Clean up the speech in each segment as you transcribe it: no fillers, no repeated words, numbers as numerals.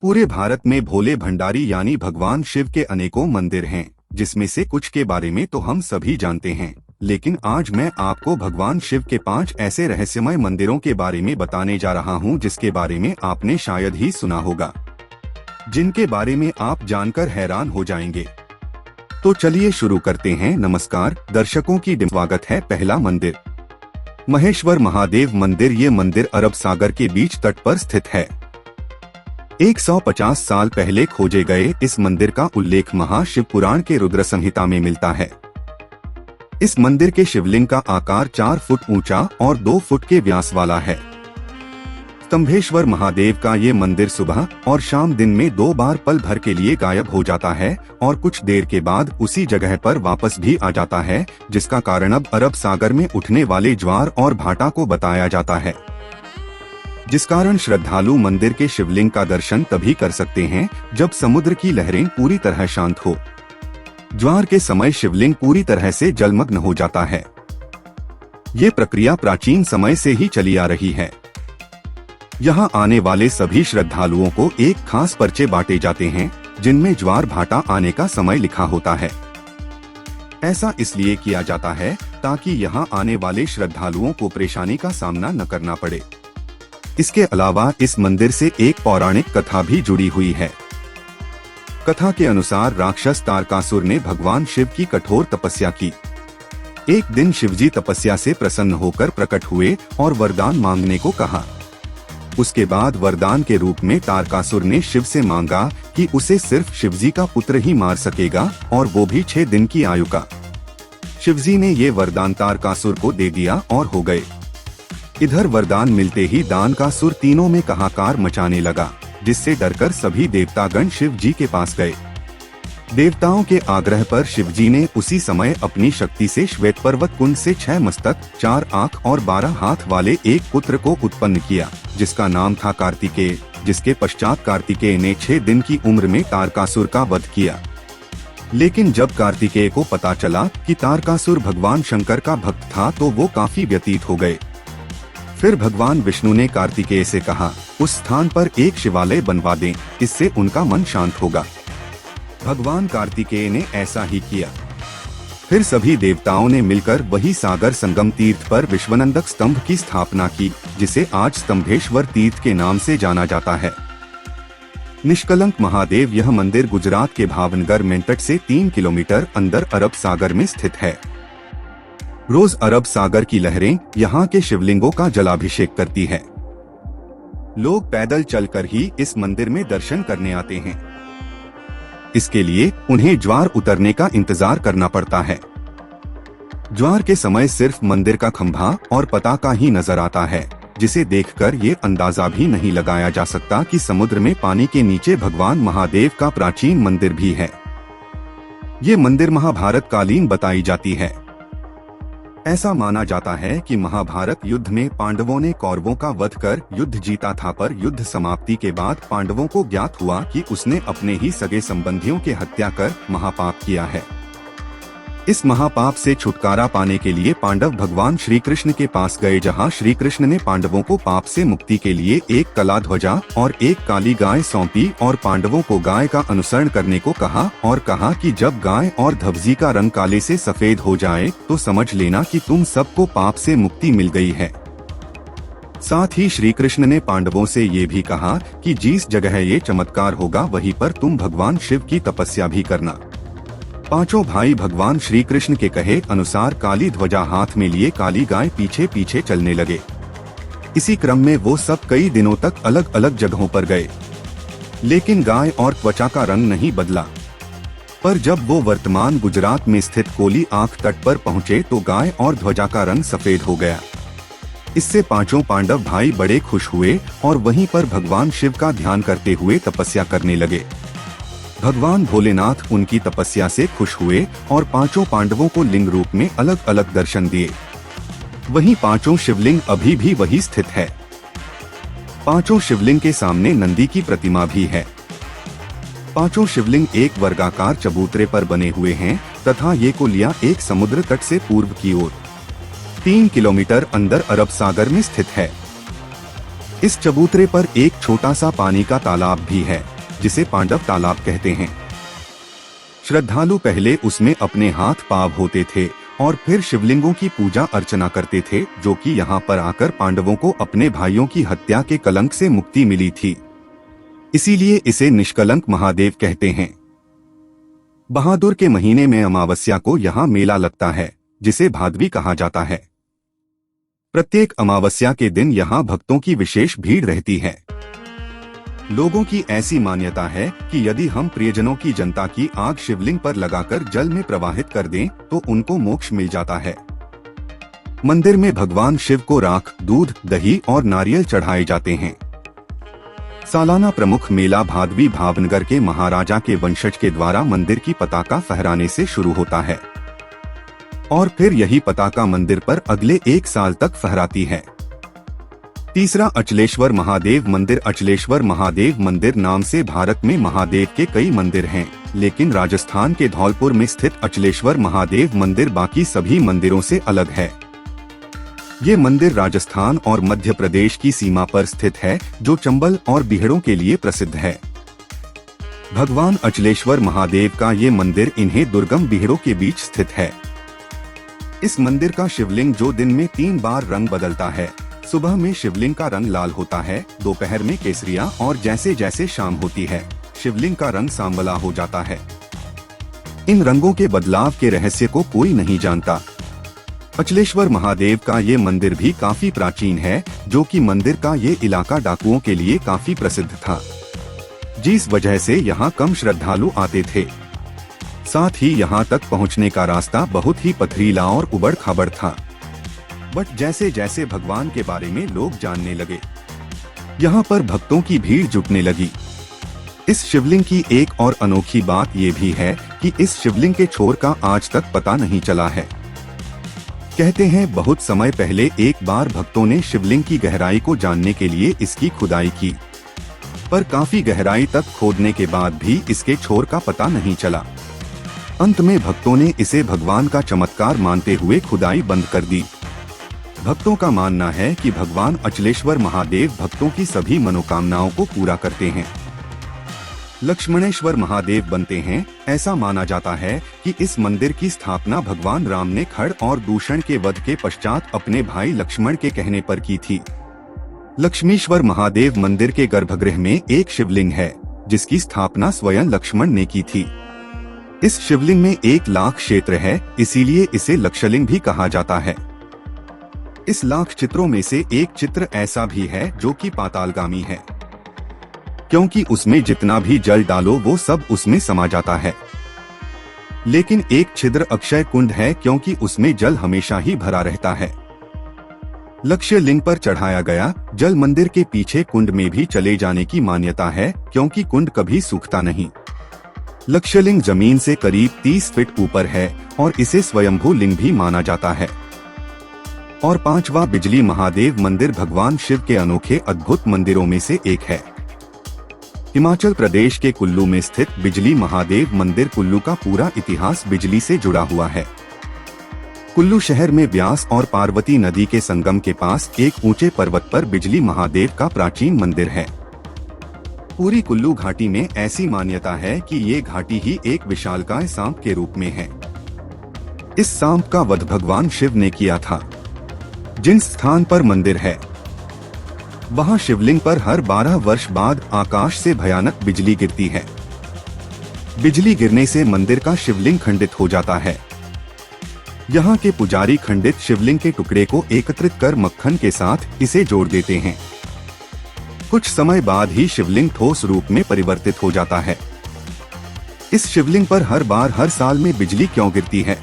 पूरे भारत में भोले भंडारी यानी भगवान शिव के अनेकों मंदिर हैं, जिसमें से कुछ के बारे में तो हम सभी जानते हैं। लेकिन आज मैं आपको भगवान शिव के 5 ऐसे रहस्यमय मंदिरों के बारे में बताने जा रहा हूं, जिसके बारे में आपने शायद ही सुना होगा, जिनके बारे में आप जानकर हैरान हो जाएंगे। तो चलिए शुरू करते हैं। नमस्कार दर्शकों की स्वागत है। पहला मंदिर महेश्वर महादेव मंदिर। ये मंदिर अरब सागर के बीच तट पर स्थित है। 150 साल पहले खोजे गए इस मंदिर का उल्लेख महाशिव पुराण के रुद्र संहिता में मिलता है। इस मंदिर के शिवलिंग का आकार 4 फुट ऊंचा और 2 फुट के व्यास वाला है। स्तंभेश्वर महादेव का ये मंदिर सुबह और शाम दिन में 2 बार पल भर के लिए गायब हो जाता है और कुछ देर के बाद उसी जगह पर वापस भी आ जाता है, जिसका कारण अब अरब सागर में उठने वाले ज्वार और भाटा को बताया जाता है, जिस कारण श्रद्धालु मंदिर के शिवलिंग का दर्शन तभी कर सकते हैं जब समुद्र की लहरें पूरी तरह शांत हो। ज्वार के समय शिवलिंग पूरी तरह से जलमग्न हो जाता है। ये प्रक्रिया प्राचीन समय से ही चली आ रही है। यहाँ आने वाले सभी श्रद्धालुओं को एक खास पर्चे बांटे जाते हैं, जिनमें ज्वार भाटा आने का समय लिखा होता है। ऐसा इसलिए किया जाता है ताकि यहाँ आने वाले श्रद्धालुओं को परेशानी का सामना न करना पड़े। इसके अलावा इस मंदिर से एक पौराणिक कथा भी जुड़ी हुई है। कथा के अनुसार राक्षस तारकासुर ने भगवान शिव की कठोर तपस्या की। एक दिन शिवजी तपस्या से प्रसन्न होकर प्रकट हुए और वरदान मांगने को कहा। उसके बाद वरदान के रूप में तारकासुर ने शिव से मांगा कि उसे सिर्फ शिवजी का पुत्र ही मार सकेगा, और वो भी 6 दिन की आयु का। शिवजी ने ये वरदान तारकासुर को दे दिया और हो गए। इधर वरदान मिलते ही दानकासुर तीनों में हाहाकार मचाने लगा, जिससे डरकर सभी देवतागण शिव जी के पास गए। देवताओं के आग्रह पर शिवजी ने उसी समय अपनी शक्ति से श्वेत पर्वत कुंड से 6 मस्तक, 4 आँख और 12 हाथ वाले एक पुत्र को उत्पन्न किया, जिसका नाम था कार्तिकेय। जिसके पश्चात कार्तिकेय ने 6 दिन की उम्र में तारकासुर का वध किया। लेकिन जब कार्तिकेय को पता चला कि तारकासुर भगवान शंकर का भक्त था, तो वो काफी व्यतीत हो गए। फिर भगवान विष्णु ने कार्तिकेय से कहा, उस स्थान पर एक शिवालय बनवा दें, इससे उनका मन शांत होगा। भगवान कार्तिकेय ने ऐसा ही किया। फिर सभी देवताओं ने मिलकर वही सागर संगम तीर्थ पर विश्वनंदक स्तंभ की स्थापना की, जिसे आज स्तंभेश्वर तीर्थ के नाम से जाना जाता है। निष्कलंक महादेव यह मंदिर गुजरात के भावनगर में तट से 3 किलोमीटर अंदर अरब सागर में स्थित है। रोज अरब सागर की लहरें यहाँ के शिवलिंगों का जलाभिषेक करती है। लोग पैदल चलकर ही इस मंदिर में दर्शन करने आते हैं। इसके लिए उन्हें ज्वार उतरने का इंतजार करना पड़ता है। ज्वार के समय सिर्फ मंदिर का खंभा और पताका ही नजर आता है, जिसे देखकर ये अंदाजा भी नहीं लगाया जा सकता कि समुद्र में पानी के नीचे भगवान महादेव का प्राचीन मंदिर भी है। ये मंदिर महाभारत कालीन बताई जाती है। ऐसा माना जाता है कि महाभारत युद्ध में पांडवों ने कौरवों का वध कर युद्ध जीता था, पर युद्ध समाप्ति के बाद पांडवों को ज्ञात हुआ कि उसने अपने ही सगे संबंधियों की हत्या कर महापाप किया है। इस महापाप से छुटकारा पाने के लिए पांडव भगवान श्री कृष्ण के पास गए, जहां श्री कृष्ण ने पांडवों को पाप से मुक्ति के लिए एक कला ध्वजा और एक काली गाय सौंपी और पांडवों को गाय का अनुसरण करने को कहा, और कहा कि जब गाय और धवजी का रंग काले से सफेद हो जाए तो समझ लेना कि तुम सबको पाप से मुक्ति मिल गई है। साथ ही श्री कृष्ण ने पांडवों से ये भी कहा कि जिस जगह ये चमत्कार होगा वहीं पर तुम भगवान शिव की तपस्या भी करना। पांचों भाई भगवान श्री कृष्ण के कहे अनुसार काली ध्वजा हाथ में लिए काली गाय पीछे पीछे चलने लगे। इसी क्रम में वो सब कई दिनों तक अलग अलग जगहों पर गए, लेकिन गाय और त्वचा का रंग नहीं बदला। पर जब वो वर्तमान गुजरात में स्थित कोली आंख तट पर पहुँचे तो गाय और ध्वजा का रंग सफेद हो गया। इससे पांचों पांडव भाई बड़े खुश हुए और वहीं पर भगवान शिव का ध्यान करते हुए तपस्या करने लगे। भगवान भोलेनाथ उनकी तपस्या से खुश हुए और पांचों पांडवों को लिंग रूप में अलग अलग दर्शन दिए। वहीं पांचों शिवलिंग अभी भी वही स्थित है। पांचों शिवलिंग के सामने नंदी की प्रतिमा भी है। पांचों शिवलिंग एक वर्गाकार चबूतरे पर बने हुए हैं तथा ये कोलिया एक समुद्र तट से पूर्व की ओर 3 किलोमीटर अंदर अरब सागर में स्थित है। इस चबूतरे पर एक छोटा सा पानी का तालाब भी है, जिसे पांडव तालाब कहते हैं। श्रद्धालु पहले उसमें अपने हाथ पाव होते थे और फिर शिवलिंगों की पूजा अर्चना करते थे, जो कि यहाँ पर आकर पांडवों को अपने भाइयों की हत्या के कलंक से मुक्ति मिली थी। इसीलिए इसे निष्कलंक महादेव कहते हैं। बहादुर के महीने में अमावस्या को यहाँ मेला लगता है, जिसे भादवी कहा जाता है। प्रत्येक अमावस्या के दिन यहाँ भक्तों की विशेष भीड़ रहती है। लोगों की ऐसी मान्यता है कि यदि हम प्रियजनों की जनता की आग शिवलिंग पर लगाकर जल में प्रवाहित कर दें, तो उनको मोक्ष मिल जाता है। मंदिर में भगवान शिव को राख, दूध, दही और नारियल चढ़ाए जाते हैं। सालाना प्रमुख मेला भादवी भावनगर के महाराजा के वंशज के द्वारा मंदिर की पताका फहराने से शुरू होता है और फिर यही पताका मंदिर पर अगले 1 साल तक फहराती है। तीसरा अचलेश्वर महादेव मंदिर। अचलेश्वर महादेव मंदिर नाम से भारत में महादेव के कई मंदिर हैं, लेकिन राजस्थान के धौलपुर में स्थित अचलेश्वर महादेव मंदिर बाकी सभी मंदिरों से अलग है। ये मंदिर राजस्थान और मध्य प्रदेश की सीमा पर स्थित है, जो चंबल और बीहड़ों के लिए प्रसिद्ध है। भगवान अचलेश्वर महादेव का ये मंदिर इन्हें दुर्गम बीहड़ों के बीच स्थित है। इस मंदिर का शिवलिंग जो दिन में 3 बार रंग बदलता है। सुबह में शिवलिंग का रंग लाल होता है, दोपहर में केसरिया और जैसे जैसे शाम होती है, शिवलिंग का रंग सांवला हो जाता है। इन रंगों के बदलाव के रहस्य को कोई नहीं जानता। अचलेश्वर महादेव का ये मंदिर भी काफी प्राचीन है, जो कि मंदिर का ये इलाका डाकुओं के लिए काफी प्रसिद्ध था, जिस वजह से यहाँ कम श्रद्धालु आते थे। साथ ही यहाँ तक पहुँचने का रास्ता बहुत ही पथरीला और उबड़ खाबड़ था। बट जैसे जैसे भगवान के बारे में लोग जानने लगे, यहाँ पर भक्तों की भीड़ जुटने लगी। इस शिवलिंग की एक और अनोखी बात ये भी है कि इस शिवलिंग के छोर का आज तक पता नहीं चला है। कहते हैं बहुत समय पहले एक बार भक्तों ने शिवलिंग की गहराई को जानने के लिए इसकी खुदाई की, पर काफी गहराई तक खोदने के बाद भी इसके छोर का पता नहीं चला। अंत में भक्तों ने इसे भगवान का चमत्कार मानते हुए खुदाई बंद कर दी। भक्तों का मानना है कि भगवान अचलेश्वर महादेव भक्तों की सभी मनोकामनाओं को पूरा करते हैं। लक्ष्मणेश्वर महादेव बनते हैं। ऐसा माना जाता है कि इस मंदिर की स्थापना भगवान राम ने खड़ और दूषण के वध के पश्चात अपने भाई लक्ष्मण के कहने पर की थी। लक्ष्मीश्वर महादेव मंदिर के गर्भगृह में एक शिवलिंग है, जिसकी स्थापना स्वयं लक्ष्मण ने की थी। इस शिवलिंग में 1 लाख क्षेत्र है, इसीलिए इसे लक्षलिंग भी कहा जाता है। इस लाख चित्रों में से एक चित्र ऐसा भी है जो कि पातालगामी है, क्योंकि उसमें जितना भी जल डालो वो सब उसमें समा जाता है। लेकिन एक छिद्र अक्षय कुंड है, क्योंकि उसमें जल हमेशा ही भरा रहता है। लक्ष्य लिंग पर चढ़ाया गया जल मंदिर के पीछे कुंड में भी चले जाने की मान्यता है, क्योंकि कुंड कभी सूखता नहीं। लक्ष्यलिंग जमीन से करीब 30 फीट ऊपर है और इसे स्वयंभू लिंग भी माना जाता है। और 5वां बिजली महादेव मंदिर भगवान शिव के अनोखे अद्भुत मंदिरों में से एक है। हिमाचल प्रदेश के कुल्लू में स्थित बिजली महादेव मंदिर। कुल्लू का पूरा इतिहास बिजली से जुड़ा हुआ है। कुल्लू शहर में व्यास और पार्वती नदी के संगम के पास एक ऊंचे पर्वत पर बिजली महादेव का प्राचीन मंदिर है। पूरी कुल्लू घाटी में ऐसी मान्यता है कि ये घाटी ही एक विशालकाय सांप के रूप में है। इस सांप का वध भगवान शिव ने किया था। जिन स्थान पर मंदिर है, वहां शिवलिंग पर हर 12 वर्ष बाद आकाश से भयानक बिजली गिरती है। बिजली गिरने से मंदिर का शिवलिंग खंडित हो जाता है। यहाँ के पुजारी खंडित शिवलिंग के टुकड़े को एकत्रित कर मक्खन के साथ इसे जोड़ देते हैं। कुछ समय बाद ही शिवलिंग ठोस रूप में परिवर्तित हो जाता है। इस शिवलिंग पर हर साल में बिजली क्यों गिरती है?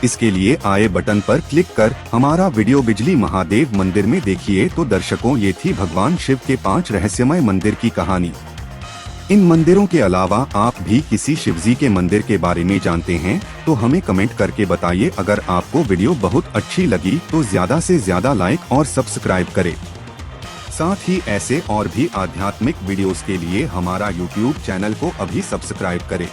इसके लिए आए बटन पर क्लिक कर हमारा वीडियो बिजली महादेव मंदिर में देखिए। तो दर्शकों, ये थी भगवान शिव के 5 रहस्यमय मंदिर की कहानी। इन मंदिरों के अलावा आप भी किसी शिवजी के मंदिर के बारे में जानते हैं तो हमें कमेंट करके बताइए। अगर आपको वीडियो बहुत अच्छी लगी तो ज्यादा से ज्यादा लाइक और सब्सक्राइब करें। साथ ही ऐसे और भी आध्यात्मिक वीडियोस के लिए हमारा YouTube चैनल को अभी सब्सक्राइब करें।